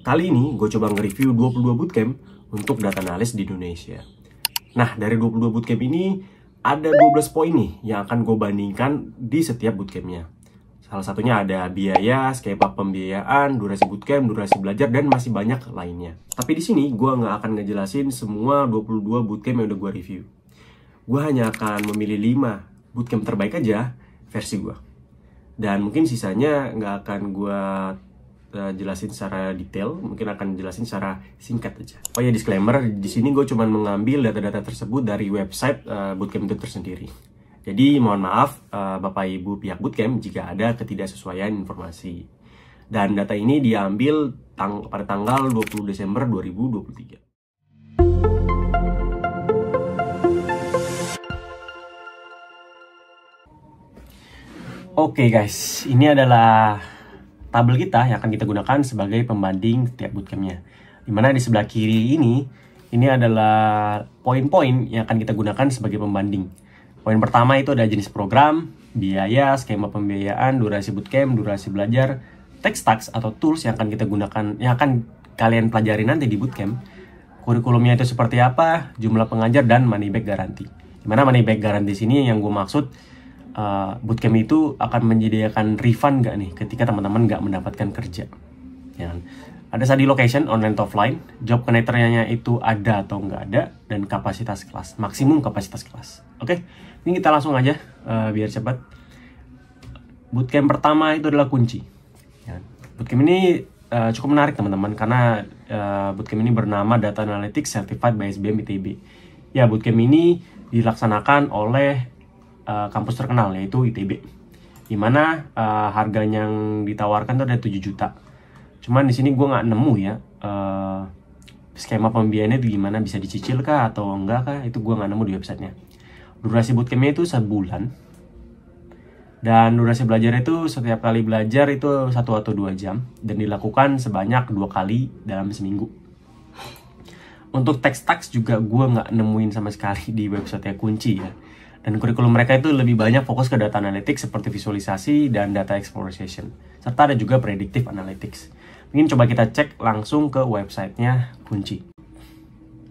Kali ini gue coba nge-review 22 bootcamp untuk data analis di Indonesia. Nah, dari 22 bootcamp ini ada 12 poin nih yang akan gue bandingkan di setiap bootcampnya. Salah satunya ada biaya, skema pembiayaan, durasi bootcamp, durasi belajar, dan masih banyak lainnya. Tapi di sini gue nggak akan ngejelasin semua 22 bootcamp yang udah gue review. Gue hanya akan memilih 5 bootcamp terbaik aja versi gue. Dan mungkin sisanya nggak akan gue jelasin secara detail, mungkin akan jelasin secara singkat aja. Oh ya, disclaimer, di sini gue cuma mengambil data-data tersebut dari website bootcamp itu tersendiri. Jadi mohon maaf Bapak Ibu pihak bootcamp jika ada ketidaksesuaian informasi. Dan data ini diambil pada tanggal 20 Desember 2023. Oke guys, ini adalah tabel kita yang akan kita gunakan sebagai pembanding setiap bootcampnya. Dimana di sebelah kiri ini adalah poin-poin yang akan kita gunakan sebagai pembanding. Poin pertama itu ada jenis program, biaya, skema pembiayaan, durasi bootcamp, durasi belajar, text tags atau tools yang akan kita gunakan, yang akan kalian pelajari nanti di bootcamp. Kurikulumnya itu seperti apa, jumlah pengajar, dan money back guarantee. Dimana money back guarantee sini yang gue maksud, bootcamp itu akan menyediakan refund nggak nih ketika teman-teman nggak mendapatkan kerja, ya kan? Ada study location, online atau offline, job connector-nya itu ada atau nggak ada, dan kapasitas kelas, maksimum kapasitas kelas. Oke, ini kita langsung aja biar cepat. Bootcamp pertama itu adalah kunci, ya. Bootcamp ini cukup menarik teman-teman, karena bootcamp ini bernama Data Analytics Certified by SBM ITB. Ya, bootcamp ini dilaksanakan oleh kampus terkenal yaitu ITB, dimana harganya yang ditawarkan itu ada 7 juta. Cuman di sini gue nggak nemu ya skema pembiayaannya itu gimana, bisa dicicil kah atau enggak kah, itu gue nggak nemu di websitenya. Durasi bootcampnya itu sebulan, dan durasi belajar itu setiap kali belajar itu 1 atau 2 jam, dan dilakukan sebanyak 2 kali dalam seminggu. Untuk text tags juga gue nggak nemuin sama sekali di website kunci ya. Dan kurikulum mereka itu lebih banyak fokus ke data analytics seperti visualisasi dan data exploration. Serta ada juga predictive analytics. Mungkin coba kita cek langsung ke websitenya kunci.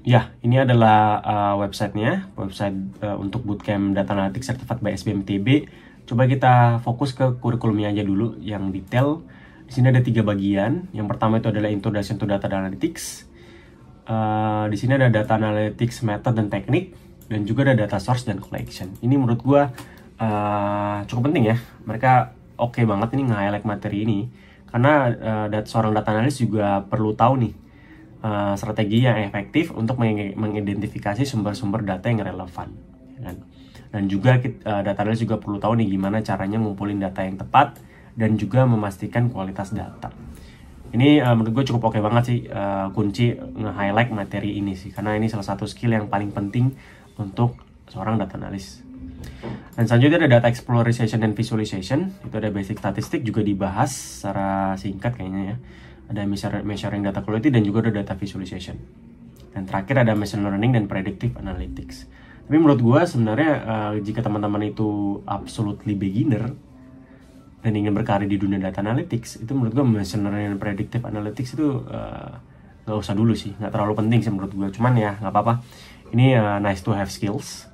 Ya, ini adalah websitenya. Website untuk bootcamp data analytics certified by SBM ITB. Coba kita fokus ke kurikulumnya aja dulu yang detail. Di sini ada 3 bagian. Yang pertama itu adalah introduction to data analytics. Di sini ada data analytics method dan teknik. Dan juga ada data source dan collection. Ini menurut gue cukup penting ya. Mereka oke banget ini nge-highlight materi ini. Karena seorang data analis juga perlu tahu nih strategi yang efektif untuk mengidentifikasi sumber-sumber data yang relevan. Kan? Dan juga data analis juga perlu tahu nih gimana caranya ngumpulin data yang tepat dan juga memastikan kualitas data. Ini menurut gue cukup oke banget sih, kunci nge-highlight materi ini sih. Karena ini salah satu skill yang paling penting untuk seorang data analis. Dan selanjutnya ada data exploration dan visualization. Itu ada basic statistik juga dibahas secara singkat kayaknya ya. Ada measuring data quality dan juga ada data visualization. Dan terakhir ada machine learning dan predictive analytics. Tapi menurut gue sebenarnya jika teman-teman itu absolutely beginner dan ingin berkarir di dunia data analytics, itu menurut gue machine learning dan predictive analytics itu nggak usah dulu sih, nggak terlalu penting sih menurut gue. Cuman ya nggak apa-apa. Ini nice to have skills.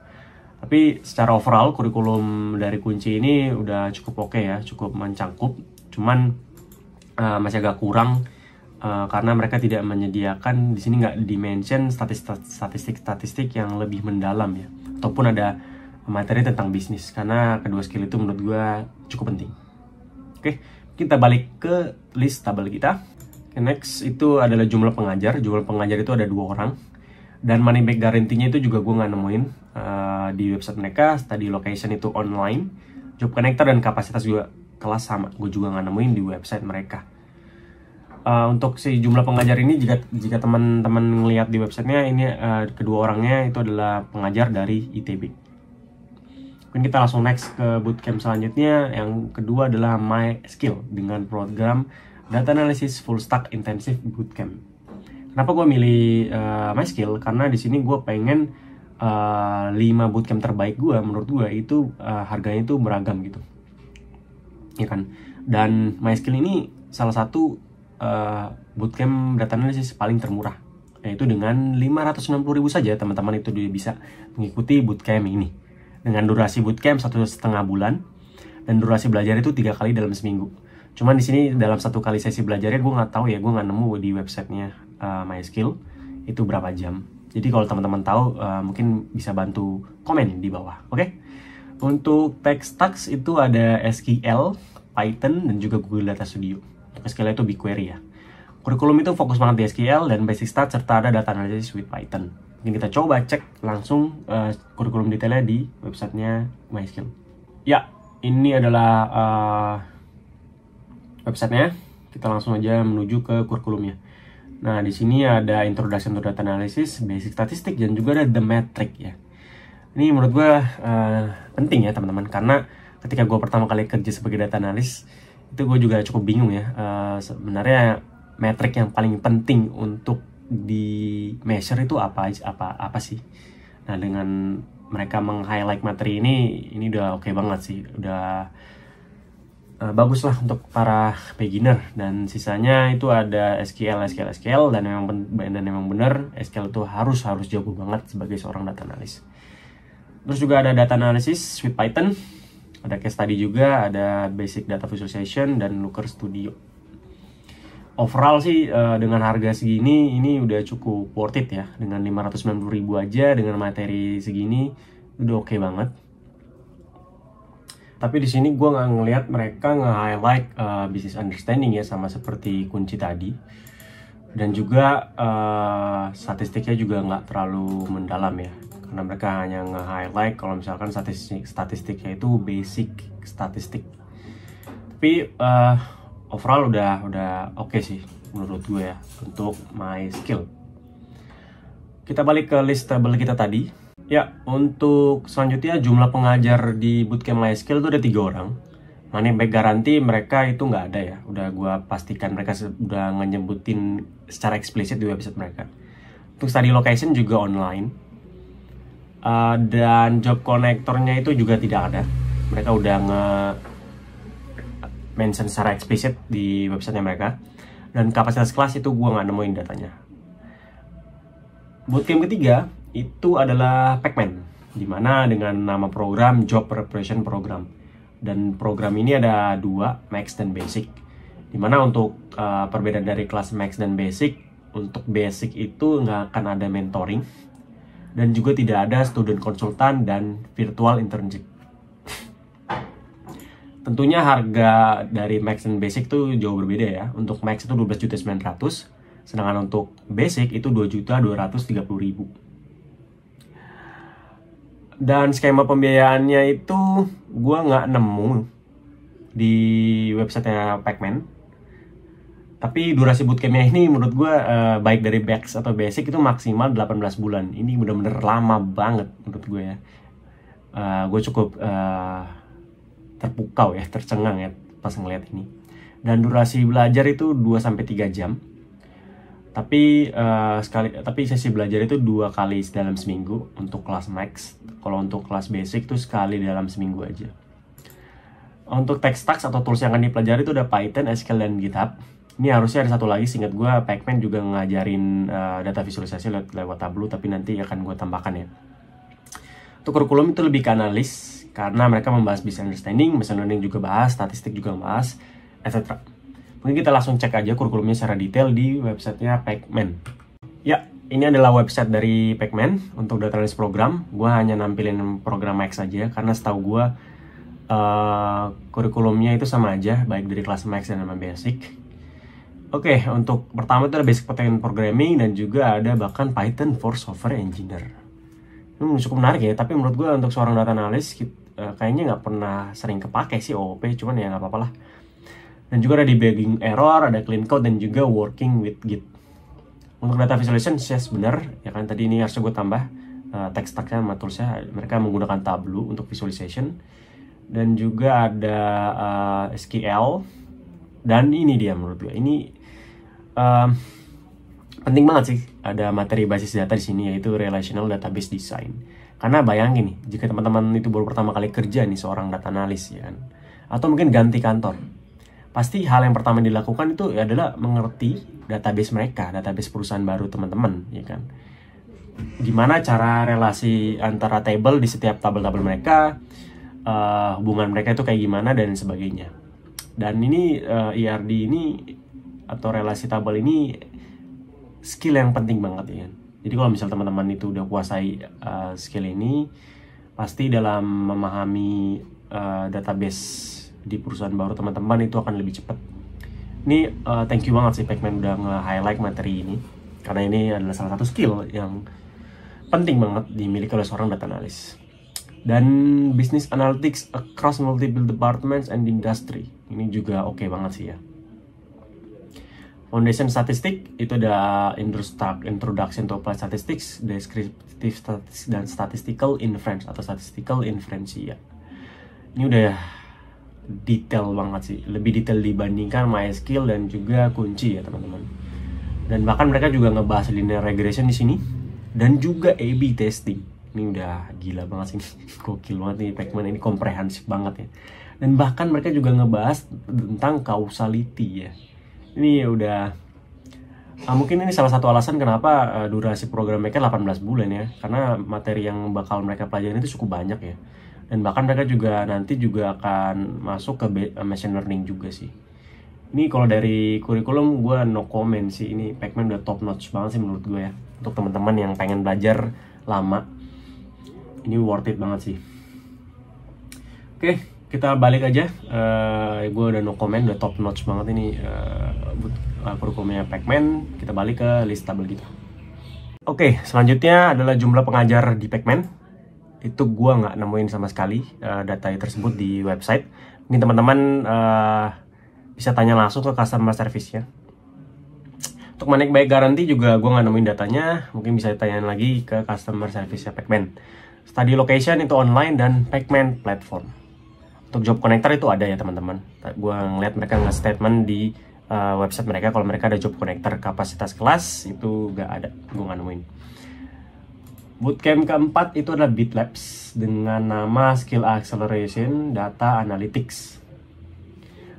Tapi secara overall kurikulum dari kunci ini udah cukup oke ya, cukup mencangkup. Cuman masih agak kurang karena mereka tidak menyediakan, di sini nggak dimention statistik yang lebih mendalam ya, ataupun ada materi tentang bisnis, karena kedua skill itu menurut gue cukup penting. Oke, kita balik ke list tabel kita. Next itu adalah jumlah pengajar. Jumlah pengajar itu ada 2 orang. Dan money back guarantee-nya itu juga gue nggak nemuin di website mereka. Study location itu online. Job connector dan kapasitas juga kelas sama. Gue juga nggak nemuin di website mereka. Untuk si jumlah pengajar ini, jika teman-teman ngelihat di websitenya, ini kedua orangnya itu adalah pengajar dari ITB. Mungkin kita langsung next ke bootcamp selanjutnya. Yang kedua adalah My Skill dengan program Data Analysis Full Stack Intensive Bootcamp. Kenapa gue milih My Skill? Karena di sini gue pengen 5 bootcamp terbaik gue, menurut gue itu harganya itu beragam gitu, ya kan. Dan My Skill ini salah satu bootcamp data analisis paling termurah, yaitu dengan 560.000 saja teman-teman itu bisa mengikuti bootcamp ini dengan durasi bootcamp 1,5 bulan dan durasi belajar itu 3 kali dalam seminggu. Cuman di sini dalam 1 kali sesi belajarnya gue nggak tahu ya, gue nggak nemu di websitenya MySkill itu berapa jam. Jadi kalau teman-teman tahu mungkin bisa bantu komen di bawah. Oke? Untuk tech stacks itu ada SQL, Python, dan juga Google Data Studio. Untuk SQL itu BigQuery ya. Kurikulum itu fokus banget di SQL dan basic stats serta ada data analysis with Python. Mungkin kita coba cek langsung kurikulum detailnya di websitenya MySkill. Ya, ini adalah websitenya. Kita langsung aja menuju ke kurikulumnya. Nah, di sini ada Introduction to Data Analysis, Basic Statistik, dan juga ada The Metric ya. Ini menurut gue penting ya teman-teman, karena ketika gue pertama kali kerja sebagai data analis, itu gue juga cukup bingung ya. Sebenarnya metrik yang paling penting untuk di measure itu apa sih? Nah, dengan mereka meng-highlight materi ini udah oke banget sih, udah bagus lah untuk para beginner. Dan sisanya itu ada SQL dan memang benar SQL itu harus jago banget sebagai seorang data analis. Terus juga ada data analysis with Python, ada case study juga, ada basic data visualization dan Looker Studio. Overall sih dengan harga segini ini udah cukup worth it ya. Dengan 590.000 aja dengan materi segini udah oke banget. Tapi di sini gue nggak ngelihat mereka nge-highlight business understanding ya, sama seperti kunci tadi. Dan juga statistiknya juga nggak terlalu mendalam ya, karena mereka hanya nge-highlight kalau misalkan statistiknya itu basic statistik. Tapi overall udah oke sih menurut gue ya untuk MySkill. Kita balik ke list table kita tadi. Ya, untuk selanjutnya jumlah pengajar di bootcamp MySkill itu ada 3 orang. Money back garanti mereka itu nggak ada ya. Udah gue pastikan mereka udah nyebutin secara eksplisit di website mereka. Untuk study location juga online. Dan job connectornya itu juga tidak ada. Mereka udah mention secara eksplisit di websitenya mereka. Dan kapasitas kelas itu gue nggak nemuin datanya. Bootcamp ketiga itu adalah Pacman, dimana dengan nama program Job Preparation Program. Dan program ini ada 2, Max dan Basic. Dimana untuk perbedaan dari kelas Max dan Basic, untuk Basic itu nggak akan ada mentoring. Dan juga tidak ada student konsultan dan virtual internship. Tentunya harga dari Max dan Basic itu jauh berbeda ya. Untuk Max itu 12.900.000, sedangkan untuk Basic itu 2.230.000. Dan skema pembiayaannya itu gue nggak nemu di websitenya Pacman. Tapi durasi bootcampnya ini menurut gue baik dari Max atau Basic itu maksimal 18 bulan. Ini bener-bener lama banget menurut gue ya. Gue cukup terpukau ya, tercengang ya pas ngeliat ini. Dan durasi belajar itu 2-3 jam. Tapi sesi belajar itu 2 kali dalam seminggu untuk kelas Max. Kalau untuk kelas Basic itu sekali dalam seminggu aja. Untuk tech stacks atau tools yang akan dipelajari itu ada Python, SQL, dan GitHub. Ini harusnya ada satu lagi, seingat gue Pacman juga ngajarin data visualisasi lewat Tableau, tapi nanti akan gue tambahkan ya. Untuk kurikulum itu lebih ke analis, karena mereka membahas business understanding, machine learning juga bahas, statistik juga bahas, etc. Mungkin kita langsung cek aja kurikulumnya secara detail di websitenya Pacman. Ya, ini adalah website dari Pacman untuk data analysis program. Gue hanya nampilin program Max aja, karena setahu gue kurikulumnya itu sama aja, baik dari kelas Max dan sama Basic. Oke, untuk pertama itu ada Basic Python Programming dan juga ada bahkan Python for Software Engineer. Ini cukup menarik ya, tapi menurut gue untuk seorang data analis kayaknya nggak pernah sering kepake sih OOP, cuman ya nggak apa-apa lah. Dan juga ada debugging error, ada clean code, dan juga working with Git. Untuk data visualization, yes benar, ya kan tadi ini harusnya gue tambah text stack-nya sama tools-nya, mereka menggunakan Tableau untuk visualization. Dan juga ada SQL, dan ini dia menurut gue, ini penting banget sih ada materi basis data di sini, yaitu Relational Database Design. Karena bayangin nih, jika teman-teman itu baru pertama kali kerja nih seorang data analis ya kan, atau mungkin ganti kantor, pasti hal yang pertama dilakukan itu adalah mengerti database mereka, database perusahaan baru teman-teman, ya kan. Gimana cara relasi antara table di setiap tabel-tabel mereka, hubungan mereka itu kayak gimana dan sebagainya. Dan ini ERD ini atau relasi tabel ini skill yang penting banget, ya kan. Jadi kalau misal teman-teman itu udah kuasai skill ini, pasti dalam memahami database di perusahaan baru teman-teman itu akan lebih cepat. Ini thank you banget sih Pacman udah nge-highlight materi ini, karena ini adalah salah satu skill yang penting banget dimiliki oleh seorang data analis. Dan business analytics across multiple departments and industry, ini juga oke banget sih ya. Foundation statistik itu ada introduction to applied statistics, descriptive statistics, dan statistical inference atau statistical inference ya. Ini udah detail banget sih, lebih detail dibandingkan MySQL dan juga kunci ya teman-teman. Dan bahkan mereka juga ngebahas linear regression di sini dan juga A/B testing. Ini udah gila banget sih, gokil banget nih Pacman, ini komprehensif banget ya. Dan bahkan mereka juga ngebahas tentang causality ya. Ini udah mungkin ini salah satu alasan kenapa durasi program mereka 18 bulan ya, karena materi yang bakal mereka pelajari itu cukup banyak ya. Dan bahkan mereka juga nanti juga akan masuk ke machine learning juga sih. Ini kalau dari kurikulum gue no comment sih, ini Pacman udah top notch banget sih menurut gue ya. Untuk teman-teman yang pengen belajar lama, ini worth it banget sih. Oke, kita balik aja. Gue udah no comment, udah top notch banget ini kurikulumnya Pacman. Kita balik ke list tabel kita. Oke, selanjutnya adalah jumlah pengajar di Pacman. Itu gue nggak nemuin sama sekali data tersebut di website. Ini teman-teman bisa tanya langsung ke customer service ya. Untuk money back guarantee juga gue nggak nemuin datanya. Mungkin bisa ditanyain lagi ke customer service ya Pacman. Study location itu online dan Pacman platform. Untuk job connector itu ada ya teman-teman. Gue ngeliat mereka nge-statement di website mereka kalau mereka ada job connector. Kapasitas kelas itu nggak ada, gue nggak nemuin. Bootcamp keempat itu adalah BitLabs dengan nama Skill Acceleration Data Analytics.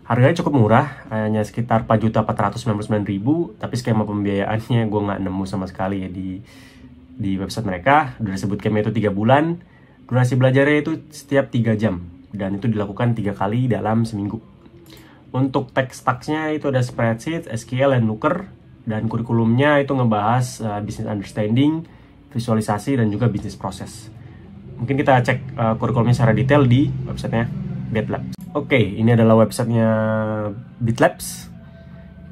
Harganya cukup murah, hanya sekitar 4.499.000, tapi skema pembiayaannya gue nggak nemu sama sekali ya di website mereka. Durasi bootcampnya itu 3 bulan, durasi belajarnya itu setiap 3 jam, dan itu dilakukan 3 kali dalam seminggu. Untuk tech stack-nya itu ada spreadsheet, SQL, dan Looker, dan kurikulumnya itu ngebahas business understanding, visualisasi, dan juga bisnis proses. Mungkin kita cek kurikulumnya secara detail di websitenya BitLabs. Oke, ini adalah websitenya BitLabs.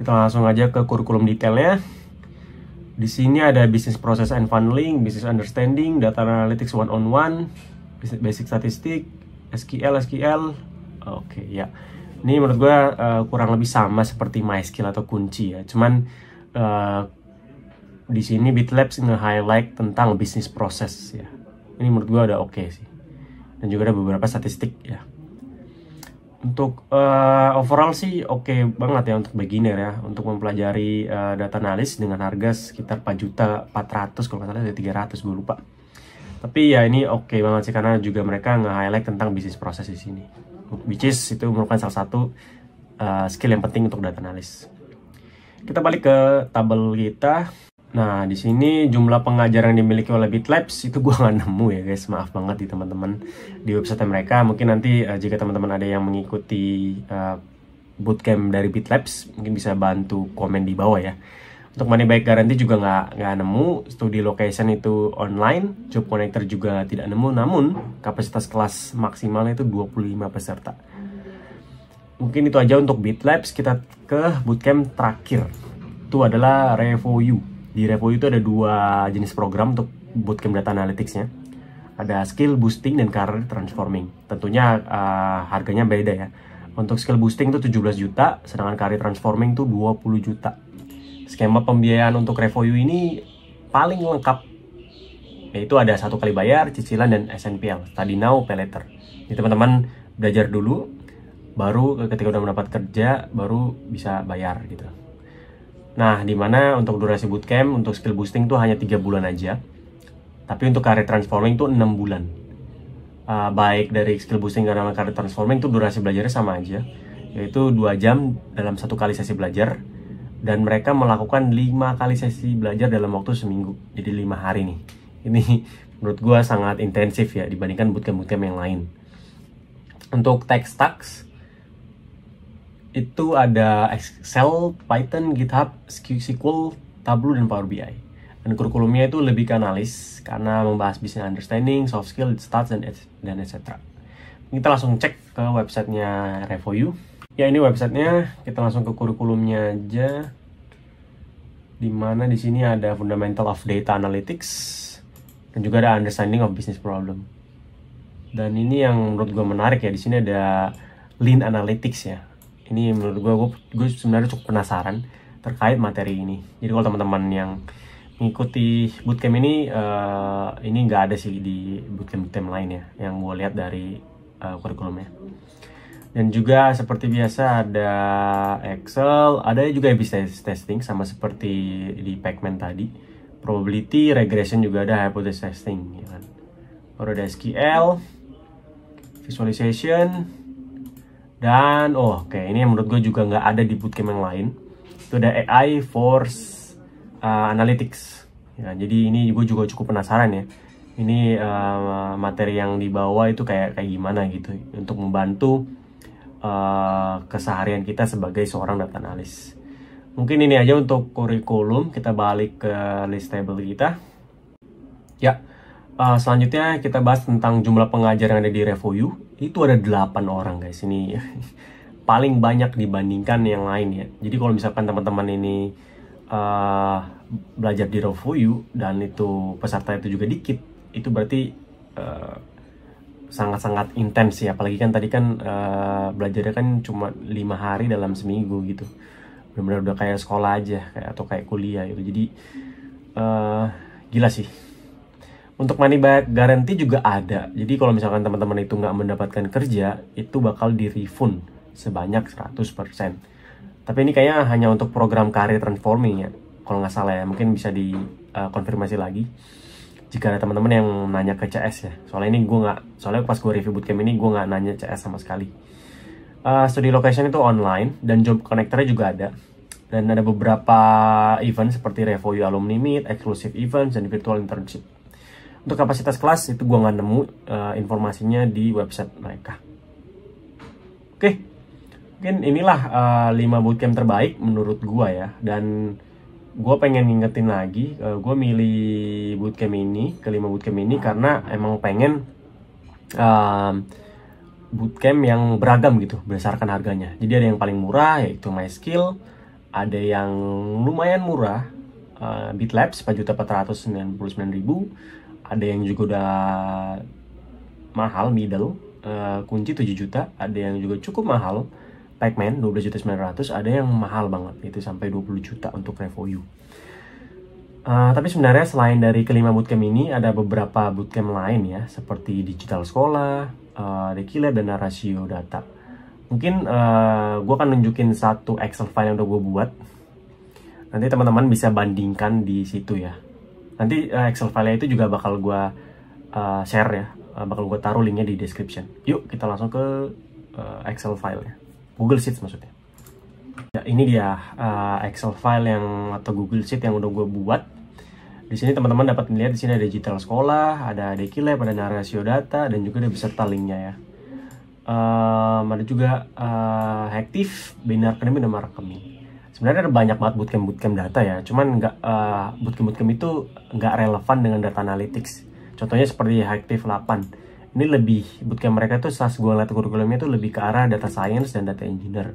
Kita langsung aja ke kurikulum detailnya. Di sini ada business process and funneling, business understanding, data analytics 1-on-1, basic statistik, SQL. Oke, ya. Ini menurut gue kurang lebih sama seperti MySQL atau kunci ya. Cuman di sini BitLabs nge-highlight tentang bisnis proses ya. Ini menurut gue udah oke sih. Dan juga ada beberapa statistik ya. Untuk overall sih oke banget ya untuk beginner ya. Untuk mempelajari data analis dengan harga sekitar 4.400.000 kalau nggak salah, ada 300 gue lupa. Tapi ya ini oke banget sih karena juga mereka nge-highlight tentang bisnis proses di sini. Which is itu merupakan salah satu skill yang penting untuk data analis. Kita balik ke tabel kita. Nah, di sini jumlah pengajar yang dimiliki oleh BitLabs itu gue nggak nemu ya guys, maaf banget di teman-teman di website mereka. Mungkin nanti jika teman-teman ada yang mengikuti bootcamp dari BitLabs, mungkin bisa bantu komen di bawah ya. Untuk money back guarantee juga nggak nemu, studi location itu online, job connector juga tidak nemu, namun kapasitas kelas maksimalnya itu 25 peserta. Mungkin itu aja untuk BitLabs. Kita ke bootcamp terakhir, itu adalah RevoU. Di RevoU itu ada 2 jenis program untuk bootcamp data analytics-nya. Ada skill boosting dan career transforming. Tentunya harganya beda ya. Untuk skill boosting itu 17 juta, sedangkan career transforming itu 20 juta. Skema pembiayaan untuk RevoU ini paling lengkap. Yaitu ada 1 kali bayar, cicilan, dan SNPL. Study now, pay later. Jadi teman-teman belajar dulu, baru ketika udah mendapat kerja, baru bisa bayar gitu. Nah, dimana untuk durasi bootcamp, untuk skill boosting tuh hanya 3 bulan aja. Tapi untuk career transforming tuh 6 bulan. Baik dari skill boosting dan career transforming tuh durasi belajarnya sama aja. yaitu 2 jam dalam 1 kali sesi belajar, dan mereka melakukan 5 kali sesi belajar dalam waktu seminggu, jadi 5 hari nih. Ini menurut gue sangat intensif ya dibandingkan bootcamp-bootcamp yang lain. Untuk tech stacks itu ada Excel, Python, GitHub, SQL, Tableau, dan Power BI. Dan kurikulumnya itu lebih ke analis karena membahas business understanding, soft skill, stats, dan etc. Kita langsung cek ke websitenya Revoyu. Ya, ini websitenya. Kita langsung ke kurikulumnya aja. Dimana di sini ada Fundamental of Data Analytics dan juga ada Understanding of Business Problem. Dan ini yang menurut gue menarik ya, di sini ada Lean Analytics ya. Ini menurut gue sebenarnya cukup penasaran terkait materi ini. Jadi kalau teman-teman yang mengikuti bootcamp ini nggak ada sih di bootcamp lain ya, yang gue lihat dari kurikulumnya. Dan juga seperti biasa ada Excel, ada juga business testing sama seperti di Pacman tadi. Probability, regression juga ada, hypothesis testing ya kan. Baru ada SQL, visualization, dan ini yang menurut gue juga nggak ada di bootcamp yang lain. Itu ada AI Force Analytics ya, jadi ini gue juga cukup penasaran ya, ini materi yang dibawa itu kayak gimana gitu untuk membantu keseharian kita sebagai seorang data analis. Mungkin ini aja untuk kurikulum. Kita balik ke list table kita ya. Selanjutnya kita bahas tentang jumlah pengajar yang ada di Revoyu. Itu ada 8 orang guys, ini paling banyak dibandingkan yang lain ya. Jadi kalau misalkan teman-teman ini belajar di Revoyu dan itu peserta itu juga dikit, itu berarti sangat-sangat intens ya. Apalagi kan tadi kan belajarnya kan cuma 5 hari dalam seminggu gitu, benar-benar udah kayak sekolah aja atau kayak kuliah gitu. Jadi gila sih. Untuk money back guarantee juga ada. Jadi kalau misalkan teman-teman itu nggak mendapatkan kerja, itu bakal di-refund sebanyak 100%. Tapi ini kayaknya hanya untuk program career transforming ya, kalau nggak salah ya. Mungkin bisa dikonfirmasi lagi jika ada teman-teman yang nanya ke CS ya. Soalnya pas gue review bootcamp ini gue nggak nanya CS sama sekali. Study location itu online dan job connector juga ada. Dan ada beberapa event seperti Revoyu Alumni Meet, exclusive events, dan virtual internship. Untuk kapasitas kelas itu gue nggak nemu informasinya di website mereka. Oke, mungkin inilah 5 bootcamp terbaik menurut gue ya. Dan gue pengen ngingetin lagi, gue milih bootcamp ini, ke 5 bootcamp ini karena emang pengen bootcamp yang beragam gitu berdasarkan harganya. Jadi ada yang paling murah yaitu MySkill, ada yang lumayan murah, BitLabs 4.499.000. Ada yang juga udah mahal, middle, kunci 7 juta. Ada yang juga cukup mahal, Pacman 12.900.000. Ada yang mahal banget, itu sampai 20 juta untuk Revoyu. Tapi sebenarnya selain dari kelima bootcamp ini, ada beberapa bootcamp lain ya, seperti Digital Sekolah, Dekilab, dan Rasio Data. Mungkin gue akan nunjukin satu Excel file yang udah gue buat. Nanti teman-teman bisa bandingkan di situ ya. Nanti Excel file itu juga bakal gue share ya, bakal gue taruh linknya di description. Yuk kita langsung ke Excel file ya, Google Sheets maksudnya. Ya, ini dia Excel file atau Google Sheet yang udah gue buat. Di sini teman-teman dapat melihat di sini ada Digital Sekolah, ada Dekilab, ada Rasio Data, dan juga ada beserta linknya ya. Ada juga Hektif, Binar Academy, dan Marketing. Sebenarnya ada banyak banget bootcamp data ya, cuman bootcamp itu nggak relevan dengan data analytics. Contohnya seperti Hektif 8. Ini bootcamp mereka tuh saat gue lihat kurikulumnya itu lebih ke arah data science dan data engineer.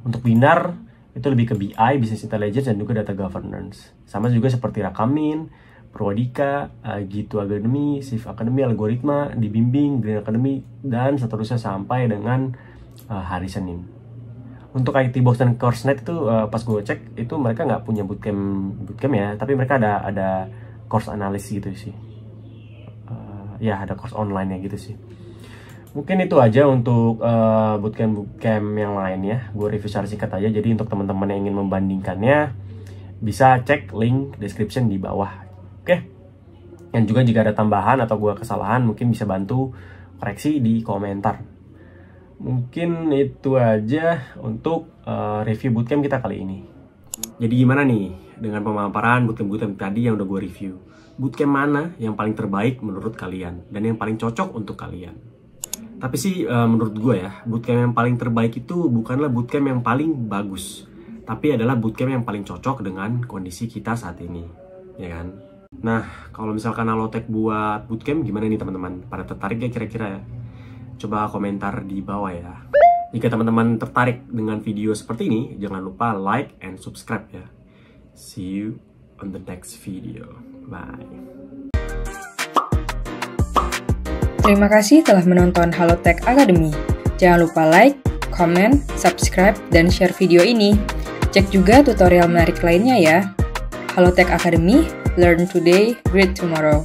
Untuk Binar itu lebih ke BI, business intelligence, dan juga data governance. Sama juga seperti Rakamin, Purwadika, Gitu Academy, Shift Academy, Algoritma, Dibimbing, Green Academy, dan seterusnya sampai dengan hari Senin. Untuk IT Box dan CourseNet itu pas gue cek itu mereka nggak punya bootcamp ya, tapi mereka ada course analis gitu sih. Ya ada course online ya gitu sih. Mungkin itu aja untuk bootcamp yang lain ya. Gue review secara singkat aja. Jadi untuk teman-teman yang ingin membandingkannya bisa cek link description di bawah. Oke. Dan juga jika ada tambahan atau gue kesalahan mungkin bisa bantu koreksi di komentar. Mungkin itu aja untuk review bootcamp kita kali ini. Jadi gimana nih dengan pemaparan bootcamp tadi yang udah gue review? Bootcamp mana yang paling terbaik menurut kalian dan yang paling cocok untuk kalian? Tapi sih menurut gue ya, bootcamp yang paling terbaik itu bukanlah bootcamp yang paling bagus, tapi adalah bootcamp yang paling cocok dengan kondisi kita saat ini, ya kan? Nah, kalau misalkan Halotek buat bootcamp gimana nih teman-teman? Pada tertarik ya kira-kira ya? Coba komentar di bawah ya. Jika teman-teman tertarik dengan video seperti ini, jangan lupa like and subscribe ya. See you on the next video. Bye. Terima kasih telah menonton Halotek Academy. Jangan lupa like, comment, subscribe, dan share video ini. Cek juga tutorial menarik lainnya ya. Halotek Academy, learn today, great tomorrow.